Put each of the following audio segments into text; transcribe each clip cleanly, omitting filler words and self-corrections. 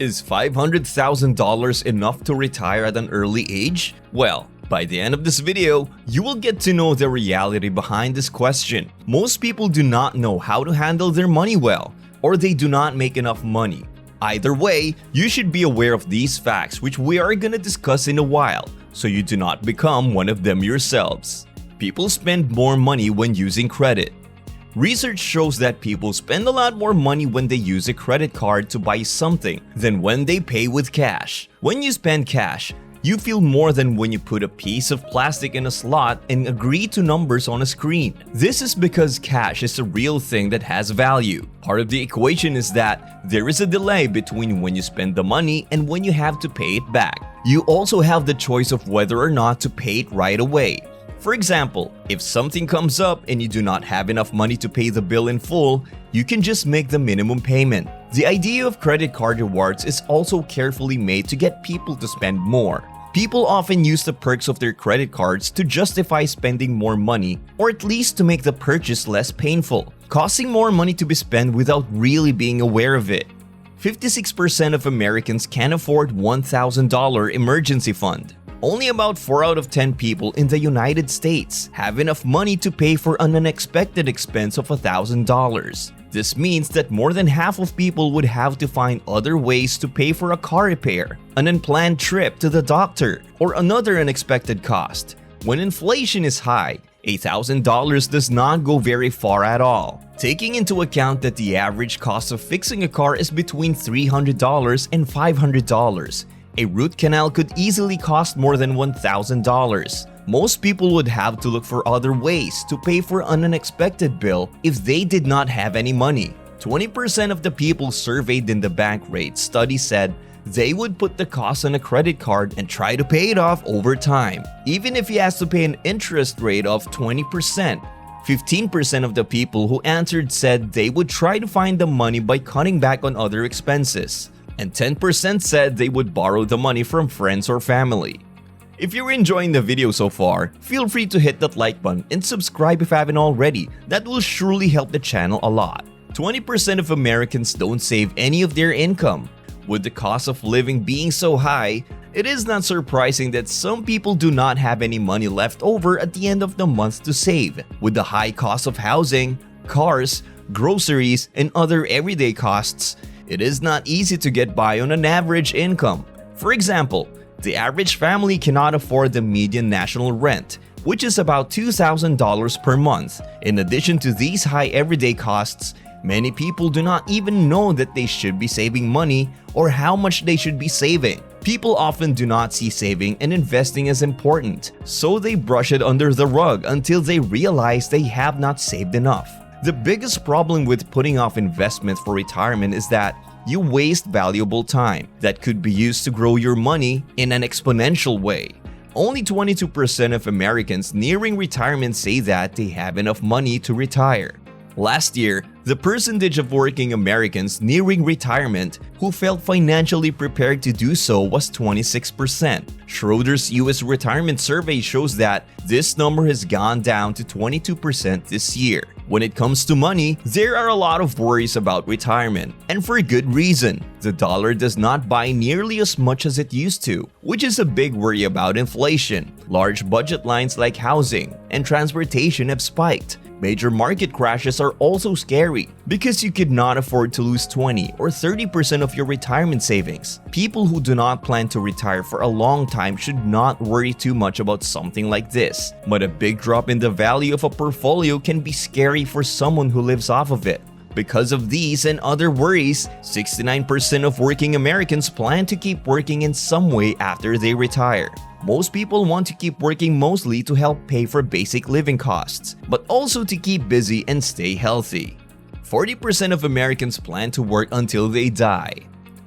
Is $500,000 enough to retire at an early age? Well, by the end of this video, you will get to know the reality behind this question. Most people do not know how to handle their money well, or they do not make enough money. Either way, you should be aware of these facts, which we are gonna discuss in a while, so you do not become one of them yourselves. People spend more money when using credit. Research shows that people spend a lot more money when they use a credit card to buy something than when they pay with cash. When you spend cash, you feel more than when you put a piece of plastic in a slot and agree to numbers on a screen. This is because cash is a real thing that has value. Part of the equation is that there is a delay between when you spend the money and when you have to pay it back. You also have the choice of whether or not to pay it right away. For example, if something comes up and you do not have enough money to pay the bill in full, you can just make the minimum payment. The idea of credit card rewards is also carefully made to get people to spend more. People often use the perks of their credit cards to justify spending more money, or at least to make the purchase less painful, causing more money to be spent without really being aware of it. 56% of Americans can afford $1,000 emergency fund. Only about 4 out of 10 people in the United States have enough money to pay for an unexpected expense of $1,000. This means that more than half of people would have to find other ways to pay for a car repair, an unplanned trip to the doctor, or another unexpected cost. When inflation is high, $1,000 does not go very far at all. Taking into account that the average cost of fixing a car is between $300 and $500, a root canal could easily cost more than $1,000. Most people would have to look for other ways to pay for an unexpected bill if they did not have any money. 20% of the people surveyed in the bank rate study said they would put the cost on a credit card and try to pay it off over time, even if he has to pay an interest rate of 20%. 15% of the people who answered said they would try to find the money by cutting back on other expenses. And 10% said they would borrow the money from friends or family. If you're enjoying the video so far, feel free to hit that like button and subscribe if you haven't already. That will surely help the channel a lot. 20% of Americans don't save any of their income. With the cost of living being so high, it is not surprising that some people do not have any money left over at the end of the month to save. With the high cost of housing, cars, groceries, and other everyday costs, it is not easy to get by on an average income. For example, the average family cannot afford the median national rent, which is about $2,000 per month. In addition to these high everyday costs, many people do not even know that they should be saving money or how much they should be saving. People often do not see saving and investing as important, so they brush it under the rug until they realize they have not saved enough. The biggest problem with putting off investment for retirement is that you waste valuable time that could be used to grow your money in an exponential way. Only 22% of Americans nearing retirement say that they have enough money to retire. Last year, the percentage of working Americans nearing retirement who felt financially prepared to do so was 26%. Schroders U.S. retirement survey shows that this number has gone down to 22% this year. When it comes to money, there are a lot of worries about retirement, and for good reason. The dollar does not buy nearly as much as it used to, which is a big worry about inflation. Large budget lines like housing and transportation have spiked. Major market crashes are also scary because you could not afford to lose 20 or 30% of your retirement savings. People who do not plan to retire for a long time should not worry too much about something like this. But a big drop in the value of a portfolio can be scary for someone who lives off of it. Because of these and other worries, 69% of working Americans plan to keep working in some way after they retire. Most people want to keep working mostly to help pay for basic living costs, but also to keep busy and stay healthy. 40% of Americans plan to work until they die.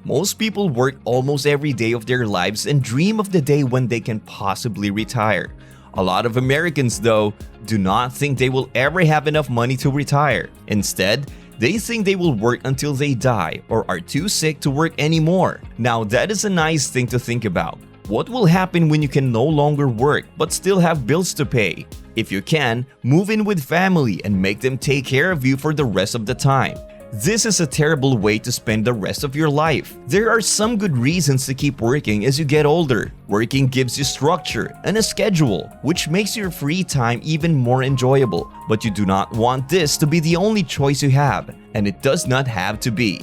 Most people work almost every day of their lives and dream of the day when they can possibly retire. A lot of Americans, though, do not think they will ever have enough money to retire. Instead, they think they will work until they die or are too sick to work anymore. Now, that is a nice thing to think about. What will happen when you can no longer work but still have bills to pay? If you can, move in with family and make them take care of you for the rest of the time. This is a terrible way to spend the rest of your life. There are some good reasons to keep working as you get older. Working gives you structure and a schedule, which makes your free time even more enjoyable. But you do not want this to be the only choice you have, and it does not have to be.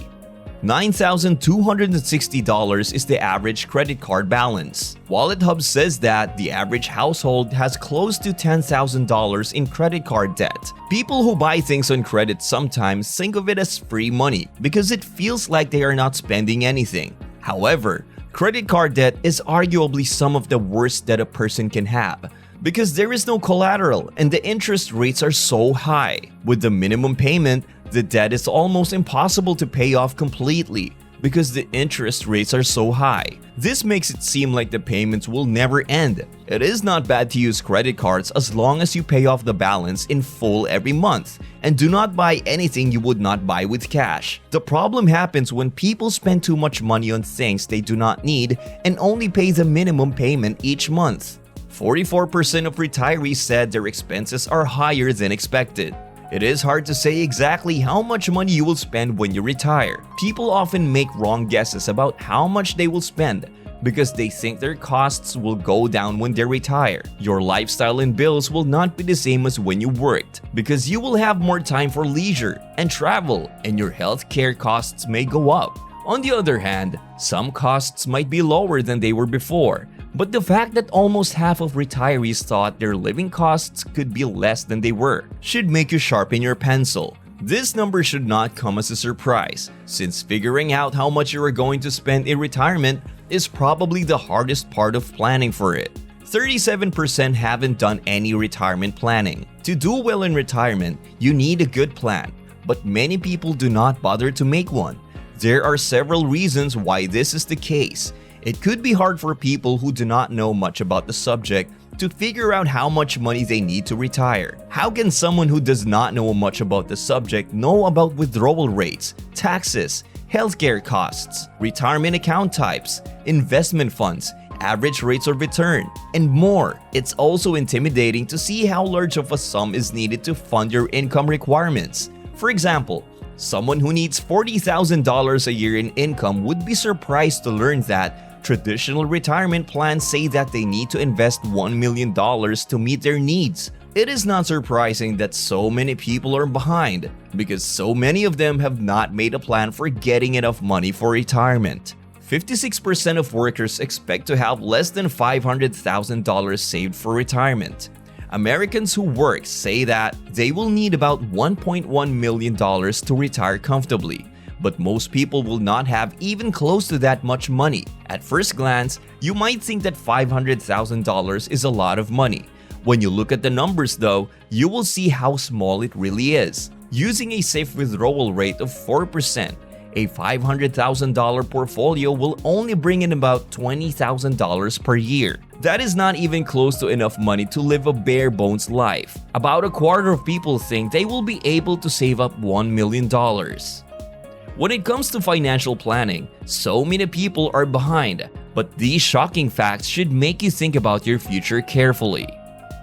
$9,260 is the average credit card balance. WalletHub says that the average household has close to $10,000 in credit card debt. People who buy things on credit sometimes think of it as free money because it feels like they are not spending anything. However, credit card debt is arguably some of the worst that a person can have, because there is no collateral and the interest rates are so high. With the minimum payment, the debt is almost impossible to pay off completely because the interest rates are so high. This makes it seem like the payments will never end. It is not bad to use credit cards as long as you pay off the balance in full every month and do not buy anything you would not buy with cash. The problem happens when people spend too much money on things they do not need and only pay the minimum payment each month. 44% of retirees said their expenses are higher than expected. It is hard to say exactly how much money you will spend when you retire. People often make wrong guesses about how much they will spend because they think their costs will go down when they retire. Your lifestyle and bills will not be the same as when you worked because you will have more time for leisure and travel, and your healthcare costs may go up. On the other hand, some costs might be lower than they were before. But the fact that almost half of retirees thought their living costs could be less than they were should make you sharpen your pencil. This number should not come as a surprise, since figuring out how much you are going to spend in retirement is probably the hardest part of planning for it. 37% haven't done any retirement planning. To do well in retirement, you need a good plan, but many people do not bother to make one. There are several reasons why this is the case. It could be hard for people who do not know much about the subject to figure out how much money they need to retire. How can someone who does not know much about the subject know about withdrawal rates, taxes, healthcare costs, retirement account types, investment funds, average rates of return, and more? It's also intimidating to see how large of a sum is needed to fund your income requirements. For example, someone who needs $40,000 a year in income would be surprised to learn that traditional retirement plans say that they need to invest $1 million to meet their needs. It is not surprising that so many people are behind because so many of them have not made a plan for getting enough money for retirement. 56% of workers expect to have less than $500,000 saved for retirement. Americans who work say that they will need about $1.1 million to retire comfortably, but most people will not have even close to that much money. At first glance, you might think that $500,000 is a lot of money. When you look at the numbers though, you will see how small it really is. Using a safe withdrawal rate of 4%, a $500,000 portfolio will only bring in about $20,000 per year. That is not even close to enough money to live a bare bones life. About a quarter of people think they will be able to save up $1 million. When it comes to financial planning, so many people are behind, but these shocking facts should make you think about your future carefully.